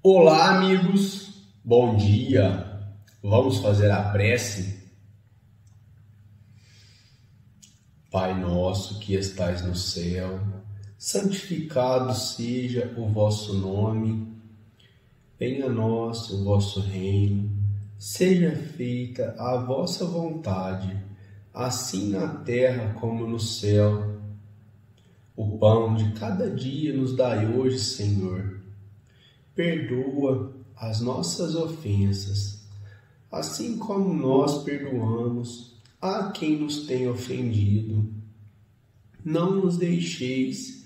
Olá, amigos, bom dia. Vamos fazer a prece? Pai nosso que estais no céu, santificado seja o vosso nome. Venha a nós o vosso reino, seja feita a vossa vontade, assim na terra como no céu. O pão de cada dia nos dai hoje, Senhor. Perdoa as nossas ofensas, assim como nós perdoamos a quem nos tem ofendido. Não nos deixeis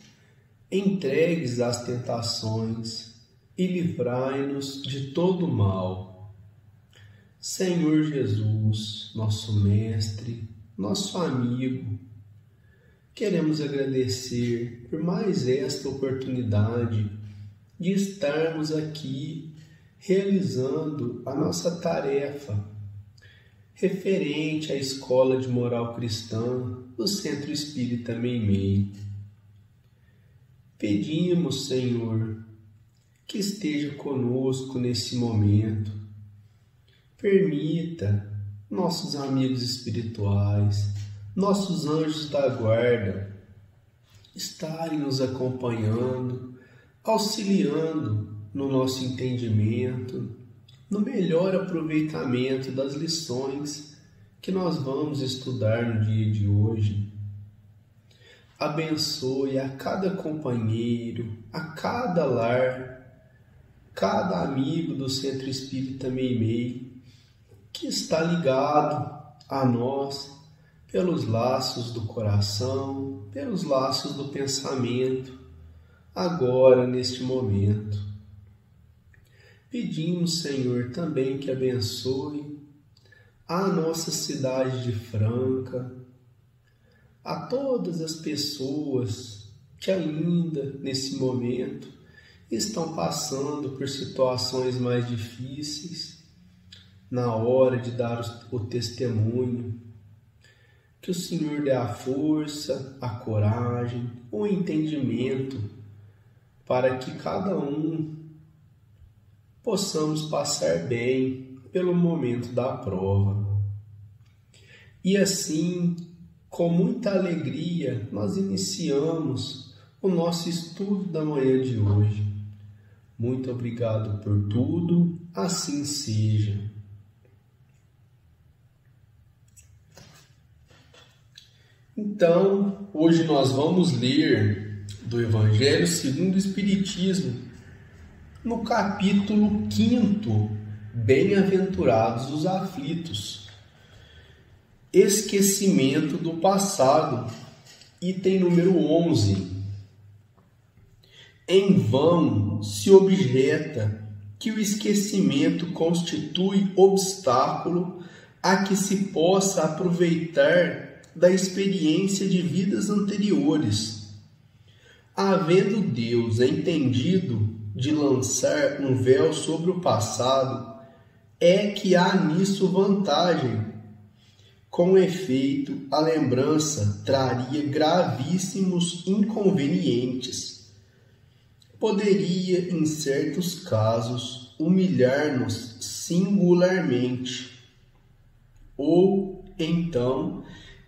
entregues às tentações e livrai-nos de todo mal. Senhor Jesus, nosso Mestre, nosso amigo, queremos agradecer por mais esta oportunidade de estarmos aqui realizando a nossa tarefa referente à Escola de Moral Cristã do Centro Espírita Meimei. Pedimos, Senhor, que esteja conosco nesse momento. Permita nossos amigos espirituais, nossos anjos da guarda, estarem nos acompanhando, auxiliando no nosso entendimento, no melhor aproveitamento das lições que nós vamos estudar no dia de hoje. Abençoe a cada companheiro, a cada lar, cada amigo do Centro Espírita Meimei, que está ligado a nós pelos laços do coração, pelos laços do pensamento, agora, neste momento. Pedimos, Senhor, também que abençoe a nossa cidade de Franca, a todas as pessoas que ainda, nesse momento, estão passando por situações mais difíceis, na hora de dar o testemunho. Que o Senhor dê a força, a coragem, o entendimento, para que cada um possamos passar bem pelo momento da prova. E assim, com muita alegria, nós iniciamos o nosso estudo da manhã de hoje. Muito obrigado por tudo, assim seja. Então, hoje nós vamos ler do Evangelho segundo o Espiritismo, no capítulo 5, Bem-aventurados os aflitos. Esquecimento do passado, item número 11. Em vão se objeta que o esquecimento constitui obstáculo a que se possa aproveitar da experiência de vidas anteriores. Havendo Deus entendido de lançar um véu sobre o passado, é que há nisso vantagem. Com efeito, a lembrança traria gravíssimos inconvenientes. Poderia, em certos casos, humilhar-nos singularmente, ou, então,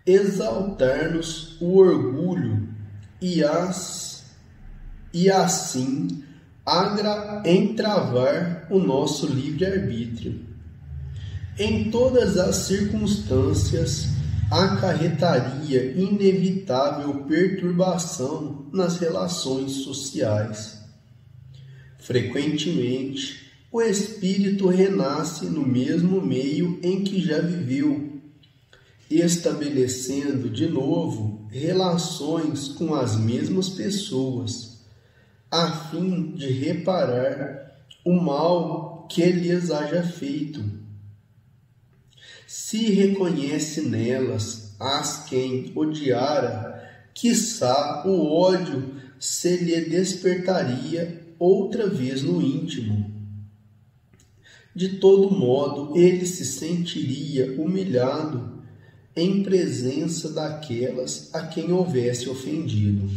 exaltar-nos o orgulho e assim entravar o nosso livre-arbítrio. Em todas as circunstâncias, acarretaria inevitável perturbação nas relações sociais. Frequentemente, o espírito renasce no mesmo meio em que já viveu, estabelecendo de novo relações com as mesmas pessoas, a fim de reparar o mal que lhes haja feito. Se reconhece nelas as quem odiara, quiçá o ódio se lhe despertaria outra vez no íntimo. De todo modo, ele se sentiria humilhado em presença daquelas a quem houvesse ofendido.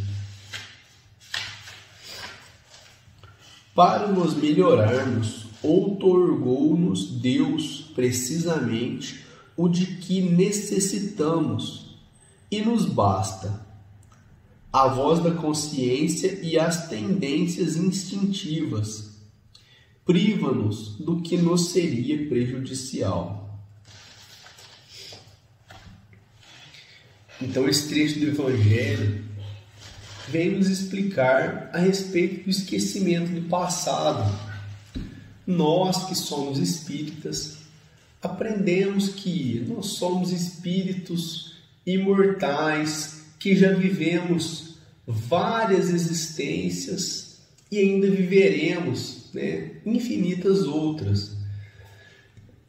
Para nos melhorarmos, outorgou-nos Deus precisamente o de que necessitamos, e nos basta a voz da consciência e as tendências instintivas. Priva-nos do que nos seria prejudicial. Então, esse trecho do Evangelho vem nos explicar a respeito do esquecimento do passado. Nós que somos espíritas, aprendemos que nós somos espíritos imortais, que já vivemos várias existências e ainda viveremos, infinitas outras.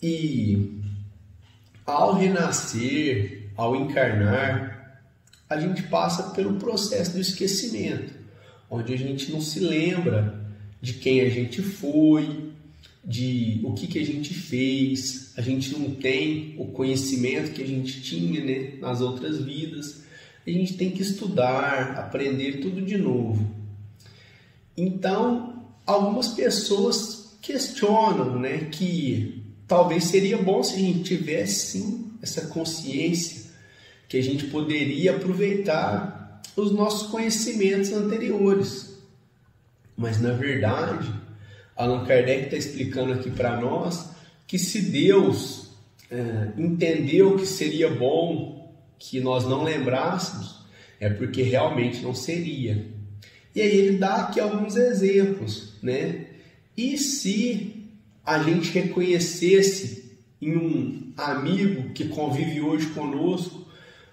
E ao renascer, ao encarnar, a gente passa pelo processo do esquecimento, onde a gente não se lembra de quem a gente foi, de o que a gente fez, a gente não tem o conhecimento que a gente tinha, nas outras vidas. A gente tem que estudar, aprender tudo de novo. Então, algumas pessoas questionam, que talvez seria bom se a gente tivesse sim essa consciência, que a gente poderia aproveitar os nossos conhecimentos anteriores. Mas, na verdade, Allan Kardec está explicando aqui para nós que se Deus entendeu que seria bom que nós não lembrássemos, é porque realmente não seria. E aí ele dá aqui alguns exemplos, E se a gente reconhecesse em um amigo que convive hoje conosco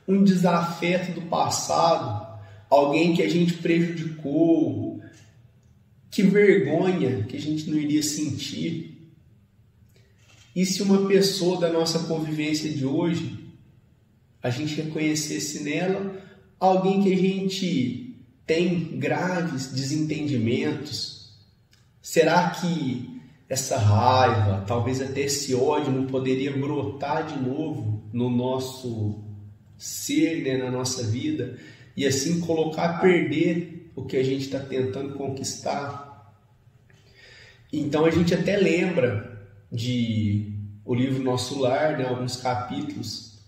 um desafeto do passado, alguém que a gente prejudicou, que vergonha que a gente não iria sentir? E se uma pessoa da nossa convivência de hoje, a gente reconhecesse nela alguém que a gente tem graves desentendimentos? Será que essa raiva, talvez até esse ódio, não poderia brotar de novo no nosso ser, na nossa vida, e assim colocar a perder o que a gente está tentando conquistar? Então a gente até lembra de o livro Nosso Lar, alguns capítulos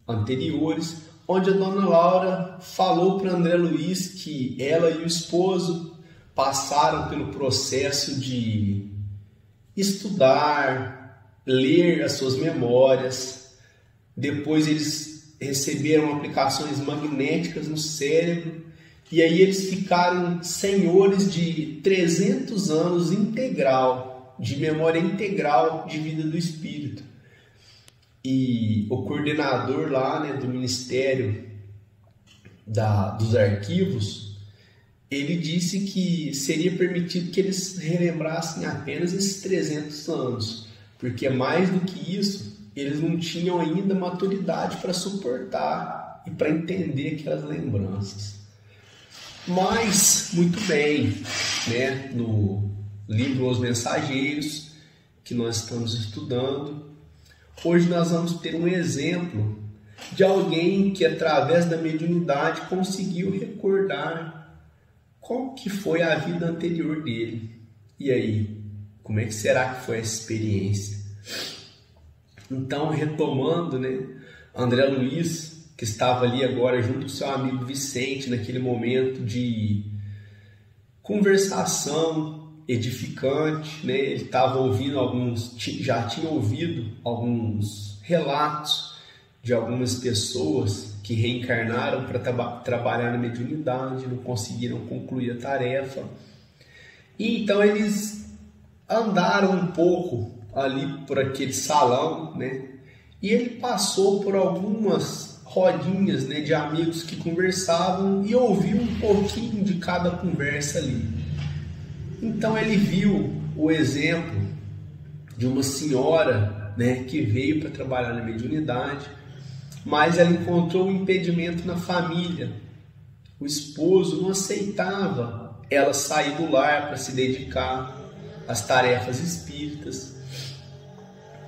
anteriores, onde a dona Laura falou para André Luiz que ela e o esposo passaram pelo processo de estudar, ler as suas memórias. Depois eles receberam aplicações magnéticas no cérebro, e aí eles ficaram senhores de 300 anos integral, de memória integral de vida do espírito. E o coordenador lá, do Ministério dos Arquivos, ele disse que seria permitido que eles relembrassem apenas esses 300 anos, porque mais do que isso, eles não tinham ainda maturidade para suportar e para entender aquelas lembranças. Mas, muito bem, no livro Os Mensageiros, que nós estamos estudando, hoje nós vamos ter um exemplo de alguém que, através da mediunidade, conseguiu recordar como que foi a vida anterior dele. E aí, como é que será que foi essa experiência? Então, retomando, André Luiz, que estava ali agora junto com seu amigo Vicente, naquele momento de conversação edificante, ele estava ouvindo já tinha ouvido alguns relatos de algumas pessoas que reencarnaram para trabalhar na mediunidade, não conseguiram concluir a tarefa. E então eles andaram um pouco ali por aquele salão, e ele passou por algumas rodinhas, de amigos que conversavam, e ouviu um pouquinho de cada conversa ali. Então ele viu o exemplo de uma senhora, que veio para trabalhar na mediunidade, mas ela encontrou um impedimento na família. O esposo não aceitava ela sair do lar para se dedicar às tarefas espíritas,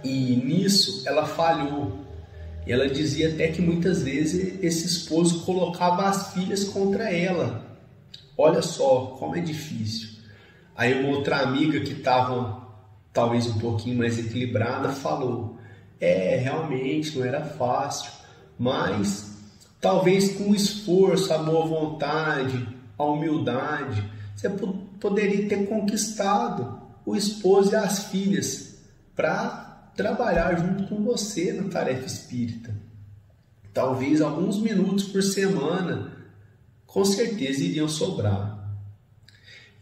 e nisso ela falhou. Ela dizia até que muitas vezes esse esposo colocava as filhas contra ela. Olha só como é difícil. Aí uma outra amiga que estava talvez um pouquinho mais equilibrada falou: realmente não era fácil, mas talvez com o esforço, a boa vontade, a humildade, você poderia ter conquistado o esposo e as filhas para trabalhar junto com você na tarefa espírita. Talvez alguns minutos por semana, com certeza iriam sobrar.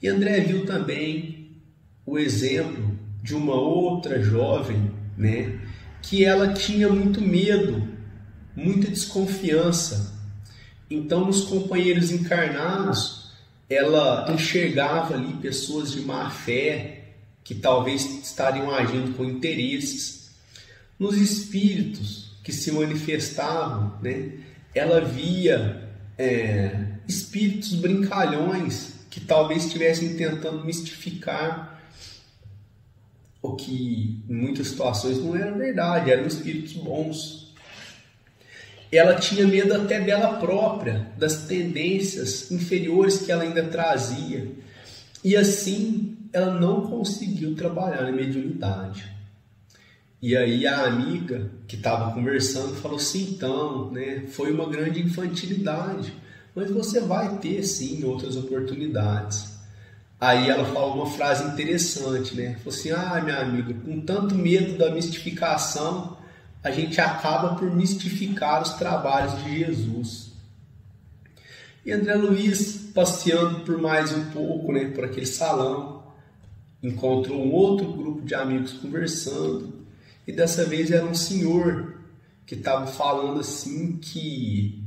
E André viu também o exemplo de uma outra jovem, né, que ela tinha muito medo, muita desconfiança. Então, nos companheiros encarnados, ela enxergava ali pessoas de má fé, que talvez estariam agindo com interesses. Nos espíritos que se manifestavam, né, ela via espíritos brincalhões que talvez estivessem tentando mistificar o que em muitas situações não era verdade, eram espíritos bons. Ela tinha medo até dela própria, das tendências inferiores que ela ainda trazia, e assim ela não conseguiu trabalhar na mediunidade. E aí a amiga que estava conversando falou assim: então, né, foi uma grande infantilidade, mas você vai ter sim outras oportunidades. Aí ela falou uma frase interessante, né? Falou assim: minha amiga, com tanto medo da mistificação, a gente acaba por mistificar os trabalhos de Jesus. E André Luiz, passeando por mais um pouco, né, por aquele salão, encontrou um outro grupo de amigos conversando, e dessa vez era um senhor que estava falando assim que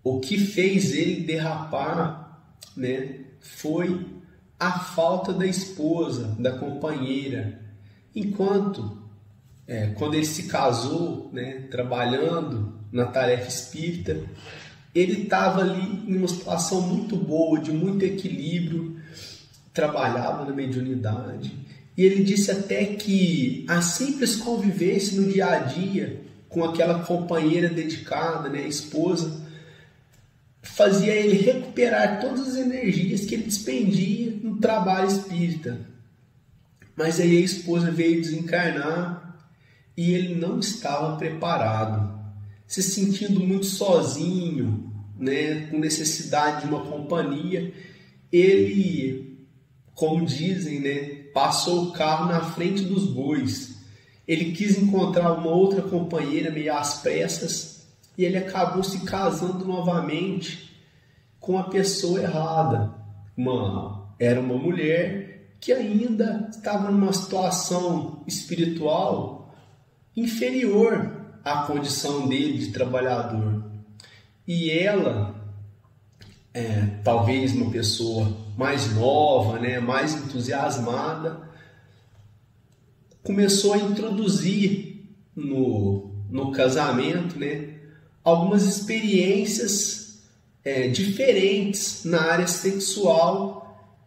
o que fez ele derrapar, né, foi a falta da esposa, da companheira. Enquanto, quando ele se casou, né, trabalhando na tarefa espírita, ele estava ali em uma situação muito boa, de muito equilíbrio, trabalhava na mediunidade. E ele disse até que a simples convivência no dia a dia com aquela companheira dedicada, né, a esposa, fazia ele recuperar todas as energias que ele despendia no trabalho espírita. Mas aí a esposa veio desencarnar e ele não estava preparado, se sentindo muito sozinho, né, com necessidade de uma companhia. Ele, como dizem, né, passou o carro na frente dos bois. Ele quis encontrar uma outra companheira meio às pressas e ele acabou se casando novamente com a pessoa errada. Era uma mulher que ainda estava numa situação espiritual inferior à condição dele de trabalhador. E ela, talvez uma pessoa mais nova, né, mais entusiasmada, começou a introduzir no casamento, né, algumas experiências diferentes na área sexual,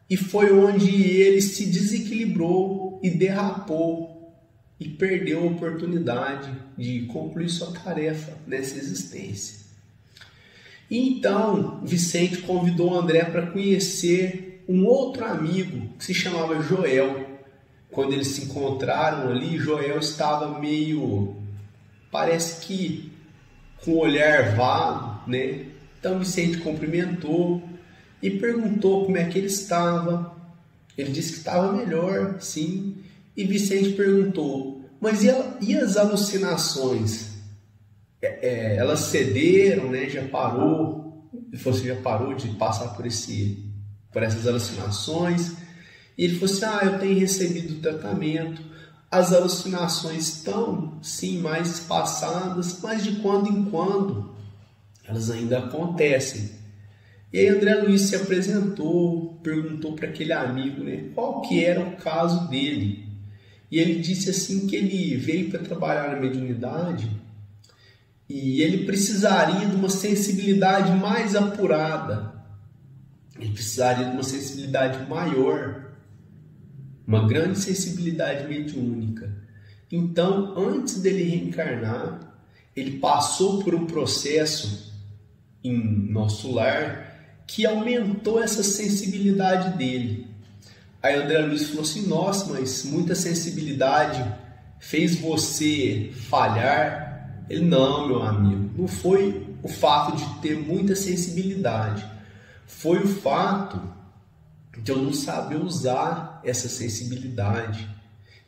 e foi onde ele se desequilibrou e derrapou e perdeu a oportunidade de concluir sua tarefa nessa existência. E então Vicente convidou André para conhecer um outro amigo que se chamava Joel. Quando eles se encontraram ali, Joel estava meio, parece que com o olhar vago, né? Então Vicente cumprimentou e perguntou como é que ele estava. Ele disse que estava melhor, sim. E Vicente perguntou: mas e as alucinações? Elas cederam, né? Já parou? Você já parou de passar por essas alucinações? E ele falou assim: eu tenho recebido tratamento. As alucinações estão, sim, mais espaçadas, mas de quando em quando elas ainda acontecem. E aí André Luiz se apresentou, perguntou para aquele amigo, né, qual que era o caso dele. E ele disse assim que ele veio para trabalhar na mediunidade e ele precisaria de uma sensibilidade mais apurada. Ele precisaria de uma sensibilidade maior, uma grande sensibilidade mediúnica. Então, antes dele reencarnar, ele passou por um processo em nosso lar que aumentou essa sensibilidade dele. Aí André Luiz falou assim: nossa, mas muita sensibilidade fez você falhar? Ele: não, meu amigo, não foi o fato de ter muita sensibilidade, foi o fato de eu não saber usar essa sensibilidade,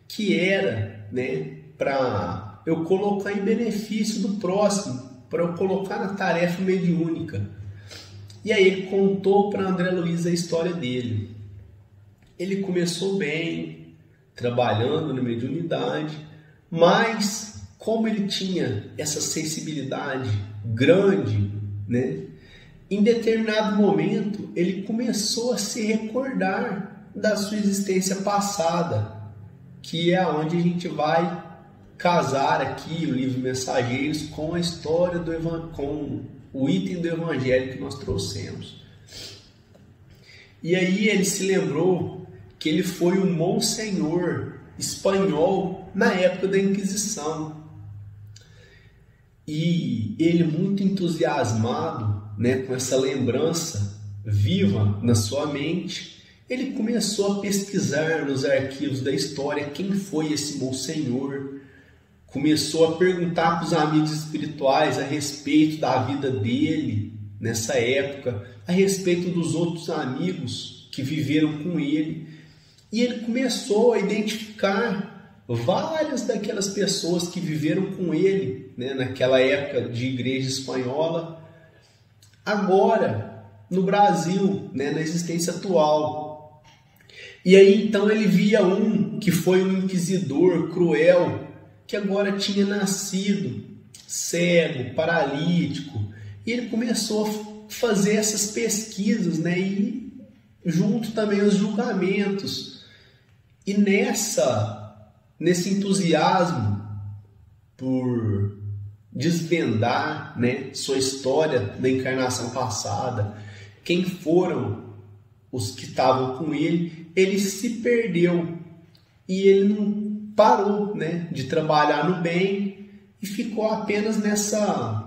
que era, né, para eu colocar em benefício do próximo, para eu colocar na tarefa mediúnica. E aí ele contou para André Luiz a história dele. Ele começou bem, trabalhando na mediunidade, mas como ele tinha essa sensibilidade grande, né, em determinado momento ele começou a se recordar da sua existência passada, que é onde a gente vai casar aqui o livro Mensageiros com a história com o item do Evangelho que nós trouxemos. E aí ele se lembrou que ele foi um monsenhor espanhol na época da Inquisição. E ele, muito entusiasmado, né, com essa lembrança viva na sua mente, ele começou a pesquisar nos arquivos da história quem foi esse monsenhor. Começou a perguntar para os amigos espirituais a respeito da vida dele nessa época, a respeito dos outros amigos que viveram com ele. E ele começou a identificar várias daquelas pessoas que viveram com ele, né, naquela época de igreja espanhola, agora no Brasil, né, na existência atual. E aí então ele via um que foi um inquisidor cruel, que agora tinha nascido cego, paralítico, e ele começou a fazer essas pesquisas, né, e junto também os julgamentos. E nesse entusiasmo por desvendar, né, sua história da encarnação passada, quem foram os que estavam com ele, ele se perdeu e ele não parou, né, de trabalhar no bem e ficou apenas nessas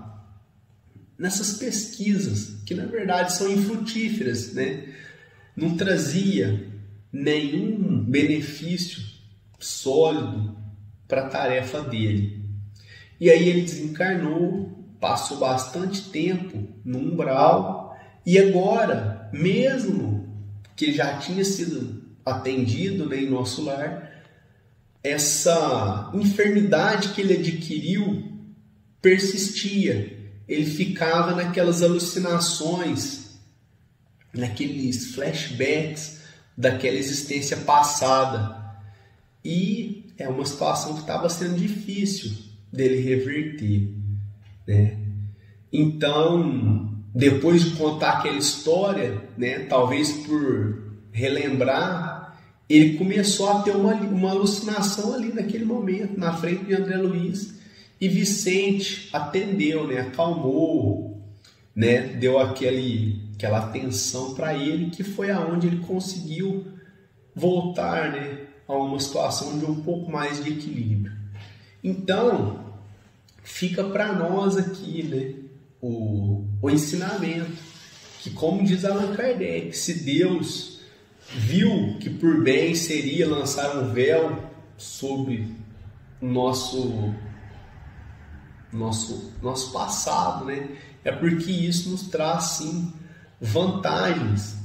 pesquisas, que na verdade são infrutíferas, né? Não trazia nenhum benefício sólido para a tarefa dele. E aí ele desencarnou, passou bastante tempo no umbral, e agora, mesmo que já tinha sido atendido, né, em nosso lar, essa enfermidade que ele adquiriu persistia. Ele ficava naquelas alucinações, naqueles flashbacks daquela existência passada. E é uma situação que estava sendo difícil dele reverter, né? Então, depois de contar aquela história, né, talvez por relembrar, ele começou a ter uma alucinação ali naquele momento, na frente de André Luiz. E Vicente atendeu, né, acalmou, né, deu aquela atenção para ele, que foi aonde ele conseguiu voltar, né, a uma situação de um pouco mais de equilíbrio. Então, fica para nós aqui, né, o ensinamento, que, como diz Allan Kardec, se Deus viu que por bem seria lançar um véu sobre o nosso passado, né? É porque isso nos traz, sim, vantagens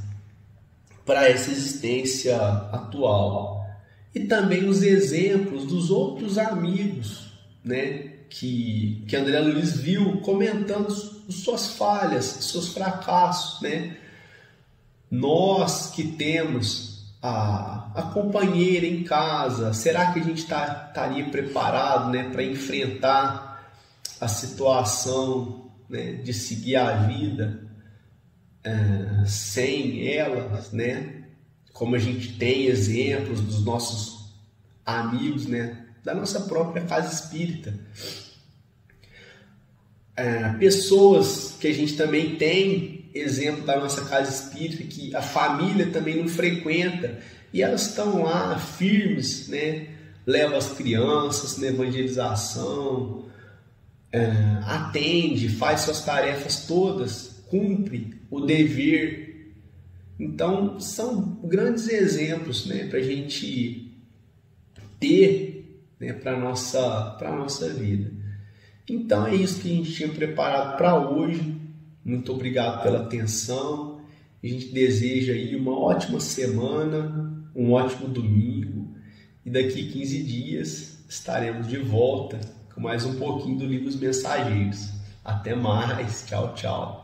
para essa existência atual. E também os exemplos dos outros amigos, né, que André Luiz viu comentando suas falhas, seus fracassos, né? Nós que temos a companheira em casa, será que a gente estaria preparado, né, para enfrentar a situação, né, de seguir a vida sem elas, né? Como a gente tem exemplos dos nossos amigos, né, da nossa própria casa espírita. Pessoas que a gente também tem exemplo da nossa casa espírita, que a família também não frequenta, e elas estão lá firmes, né? Levam as crianças na evangelização, atende, faz suas tarefas todas, cumpre o dever Então, são grandes exemplos, né, para a gente ter, né, para a nossa vida. Então, é isso que a gente tinha preparado para hoje. Muito obrigado pela atenção. A gente deseja aí uma ótima semana, um ótimo domingo. E daqui 15 dias estaremos de volta com mais um pouquinho do Livro Os Mensageiros. Até mais. Tchau, tchau.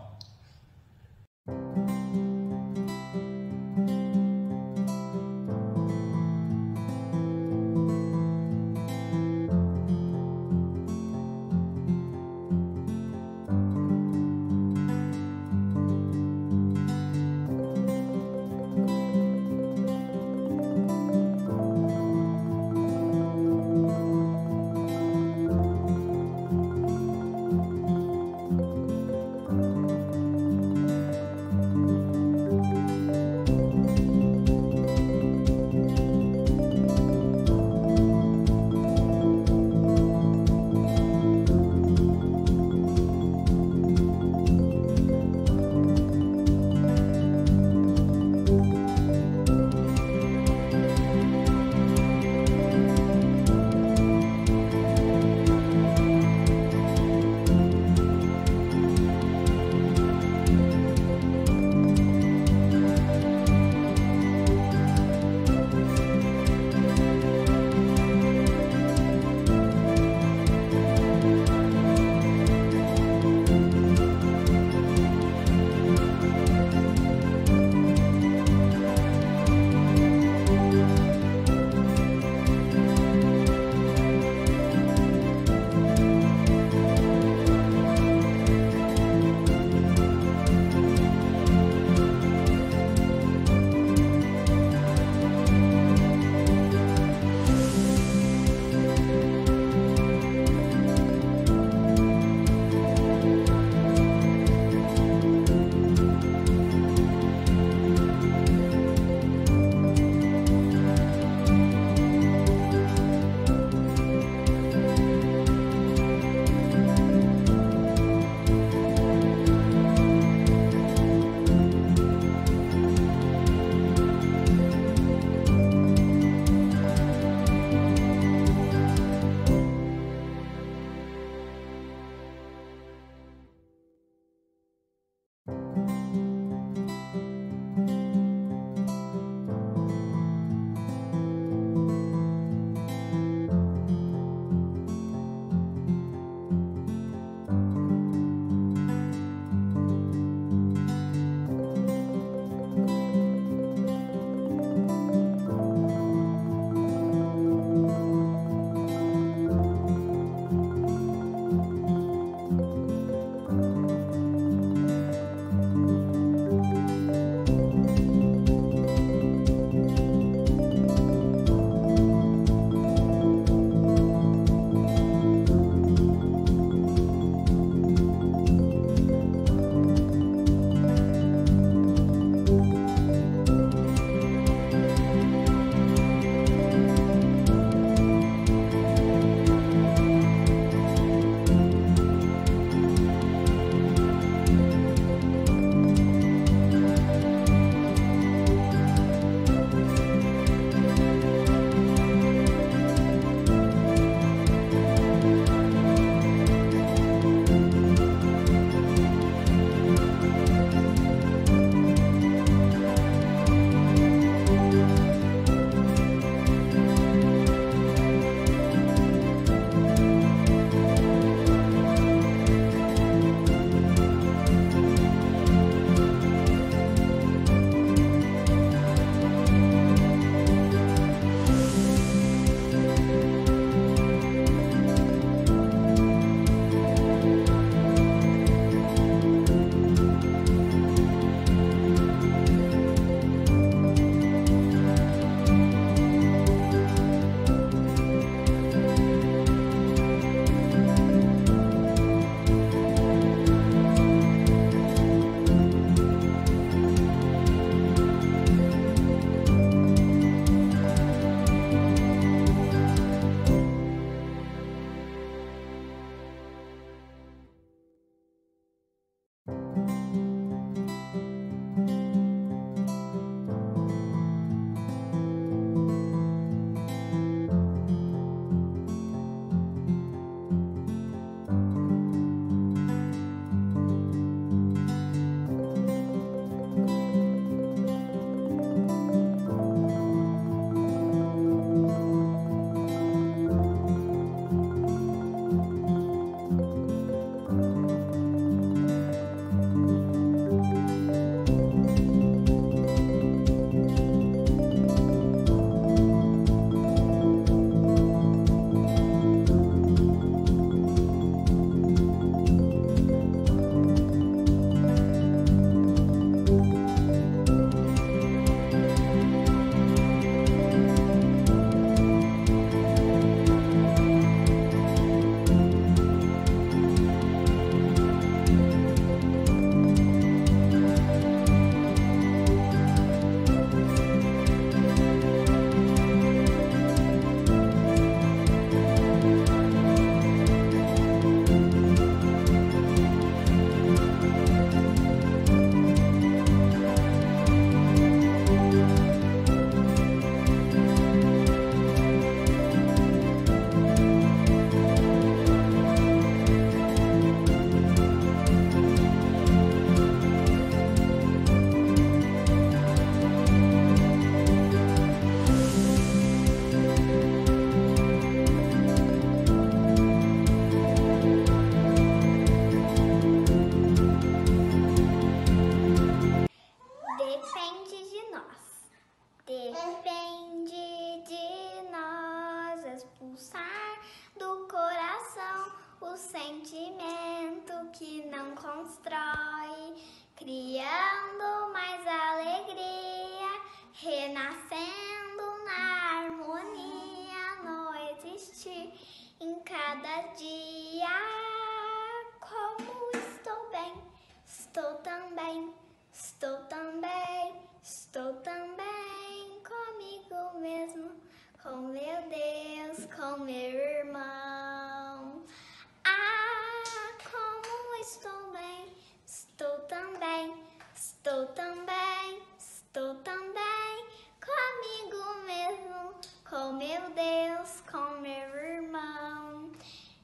Deus, com meu irmão.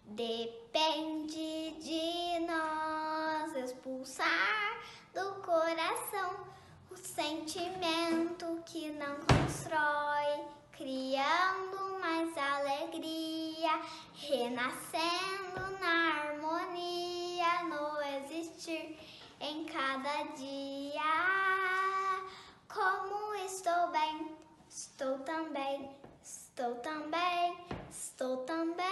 Depende de nós expulsar do coração o sentimento que não constrói, criando mais alegria, renascendo na harmonia, no existir em cada dia. Como estou bem, estou também, estou também, estou também.